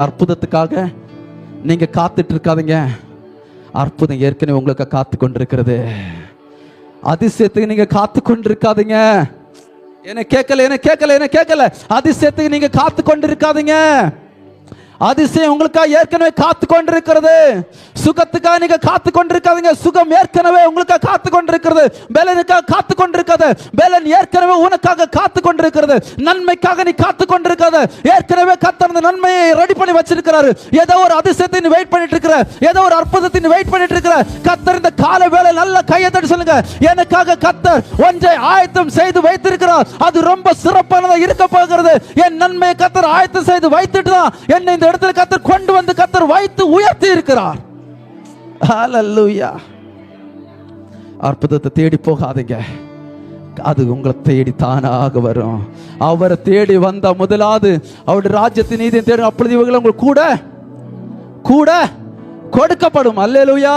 அற்புதத்துக்காக நீங்க காத்துட்டு இருக்காதீங்க. அற்புதம் ஏற்கனவே உங்களுக்கு காத்து கொண்டிருக்கிறது. அதிசயத்துக்கு நீங்க காத்து கொண்டிருக்காதீங்க. என்ன கேட்கல. அதிசயத்துக்கு நீங்க காத்து கொண்டிருக்காதீங்க. அதிசயம் உங்களுக்காக ஏற்கனவே காத்து கொண்டிருக்கிறது. சுகத்துக்காக நீங்க காத்து கொண்டிருக்காதீங்க. சுகம் ஏற்கனவே உங்களுக்காக காத்து கொண்டிருக்கிறது. பலனுக்காக காத்து கொண்டிருக்காது. பலன் ஏற்கனவே உனக்காக காத்து கொண்டிருக்கிறது. நன்மைக்காக நீ காத்து கொண்டிருக்காது. ஏற்கனவே கர்த்தர் அந்த நன்மையை ரெடி பண்ணி வச்சிருக்கிறாரு. ஏதோ ஒரு அதிசயத்தை நீ வெயிட் பண்ணிட்டு இருக்கிற, ஏதோ ஒரு அற்புதத்தை நீ வெயிட் பண்ணிட்டு இருக்கிற. கர்த்தர் இந்த காலை வேளை நல்ல கையை தட்டி சொல்லுங்க, எனக்காக கர்த்தர் ஒன்றை ஆயத்தம் செய்து வைத்திருக்கிறார். அது ரொம்ப சிறப்பானதா இருக்க போகிறது. என் நன்மையை கர்த்தர் ஆயத்தம் செய்து வைத்துட்டு தான் என்னை இந்த இடத்துல கர்த்தர் கொண்டு வந்து கர்த்தர் வைத்து உயர்த்தி இருக்கிறார். ஹல்லேலூயா. அற்புதத்தை தேடி போகாதீங்க, அது உங்களை தேடி தானாக வரும். அவரை தேடி வந்த முதலாவது அவருடைய ராஜ்யத்தின் நீதியை தேடும். அப்பொழுது இவர்கள் உங்களுக்கு கூட கொடுக்கப்படும். அல்லேலூயா.